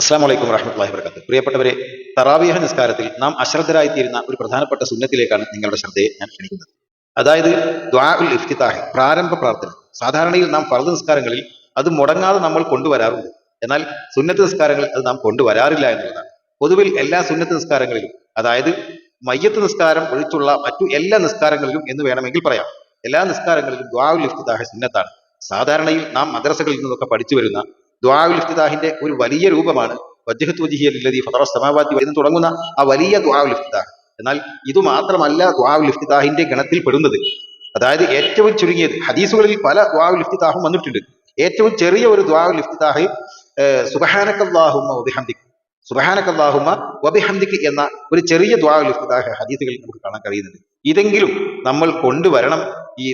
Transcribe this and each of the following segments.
അസ്സാം വലൈക്കും വറഹ്മത്തുള്ളാഹി വബറകാതുഹു. പ്രിയപ്പെട്ടവരെ, തറാവീഹ് നിസ്കാരത്തിൽ നാം അശ്രദ്ധരായിത്തീരുന്ന ഒരു പ്രധാനപ്പെട്ട സുന്നത്തിലേക്കാണ് നിങ്ങളുടെ ശ്രദ്ധയെ ഞാൻ ക്ഷണിക്കുന്നത്. അതായത് ദുആ ഉൽ ഇഫ്തിതാഹ്, പ്രാരംഭ പ്രാർത്ഥന. സാധാരണയിൽ നാം ഫർദ് നിസ്കാരങ്ങളിൽ അത് മുടങ്ങാതെ നമ്മൾ കൊണ്ടുവരാറുണ്ട്. എന്നാൽ സുന്നത്ത് നിസ്കാരങ്ങളിൽ അത് നാം കൊണ്ടുവരാറില്ല എന്നുള്ളതാണ്. പൊതുവിൽ എല്ലാ സുന്നത്ത് നിസ്കാരങ്ങളിലും, അതായത് മയ്യത്ത് നിസ്കാരം ഒഴിച്ചുള്ള മറ്റു എല്ലാ നിസ്കാരങ്ങളിലും എന്ന് വേണമെങ്കിൽ പറയാം, എല്ലാ നിസ്കാരങ്ങളിലും ദുആ ഉൽ ഇഫ്തിതാഹ് സുന്നത്താണ്. സാധാരണയിൽ നാം മദ്രസകളിൽ നിന്നൊക്കെ പഠിച്ചു വരുന്ന ദുആ ഉൽ ഇഫ്തിതാഹിന്റെ ഒരു വലിയ രൂപമാണ് വജ്ഹത്തു വജ്ഹിയ ലില്ലദീ ഫതറ സ്സമാവാതി എന്ന് തുടങ്ങുന്ന ആ വലിയ ദുആ ഉൽ ഇഫ്തിതാഹ്. എന്നാൽ ഇത് മാത്രമല്ല ദുആ ഉൽ ഇഫ്തിതാഹിന്റെ ഗണത്തിൽ പെടുന്നത്. അതായത് ഏറ്റവും ചുരുങ്ങിയത്, ഹദീസുകളിൽ പല ദുആ ഉൽ ഇഫ്തിതാഹും വന്നിട്ടുണ്ട്. ഏറ്റവും ചെറിയ ഒരു ദുആ ഉൽ ഇഫ്തിതാഹ് സുബ്ഹാനക്കല്ലാഹുമ്മ വബിഹംദിക, സുബ്ഹാനക്കല്ലാഹുമ്മ വബിഹംദിക എന്ന ഒരു ചെറിയ ദുആ ഉൽ ഇഫ്തിതാഹ് ഹദീസുകളിൽ നമുക്ക് കാണാൻ കഴിയുന്നുണ്ട്. ഇതെങ്കിലും നമ്മൾ കൊണ്ടുവരണം ഈ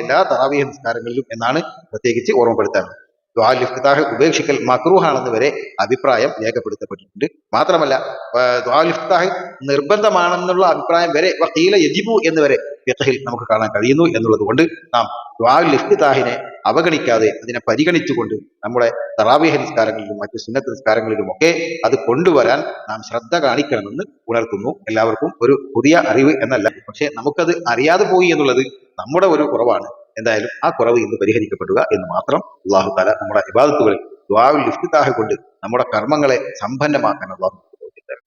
എല്ലാ തറാവീഹ് നിസ്കാരങ്ങളിലും എന്നാണ് പ്രത്യേകിച്ച് ഓർമ്മപ്പെടുത്താറുള്ളത്. ദുആ ഇഫ്തിതാഹ് ഉപേക്ഷിക്കൽ മക്റൂഹാണെന്ന് വരെ അഭിപ്രായം രേഖപ്പെടുത്തപ്പെട്ടിട്ടുണ്ട്. മാത്രമല്ല ദുആ ഇഫ്തിതാഹ് നിർബന്ധമാണെന്നുള്ള അഭിപ്രായം വരെ വഖീല യജിബു എന്ന് വരെ ഫിഖ്ഹിൽ നമുക്ക് കാണാൻ കഴിയുന്നു എന്നുള്ളത് കൊണ്ട് നാം ദുആ ഇഫ്തിതാഹിനെ അവഗണിക്കാതെ അതിനെ പരിഗണിച്ചുകൊണ്ട് നമ്മുടെ തറാവീഹ് നിസ്കാരങ്ങളിലും മറ്റു സുന്നത്ത് നിസ്കാരങ്ങളിലും ഒക്കെ അത് കൊണ്ടുവരാൻ നാം ശ്രദ്ധ കാണിക്കണമെന്ന് ഉണർത്തുന്നു. എല്ലാവർക്കും ഒരു പുതിയ അറിവ് എന്നല്ല, പക്ഷെ നമുക്കത് അറിയാതെ പോയി എന്നുള്ളത് നമ്മുടെ ഒരു കുറവാണ്. എന്തായാലും ആ കുറവ് ഇന്ന് പരിഹരിക്കപ്പെടുക എന്ന് മാത്രം. അല്ലാഹു തആല നമ്മുടെ ഇബാദത്തുകളിൽ ദുആഉൽ ഇഫ്തിതാഹ് കൊണ്ട് നമ്മുടെ കർമ്മങ്ങളെ സമ്പന്നമാക്കാൻ അല്ലാഹു തൗഫീഖ് തരട്ടെ.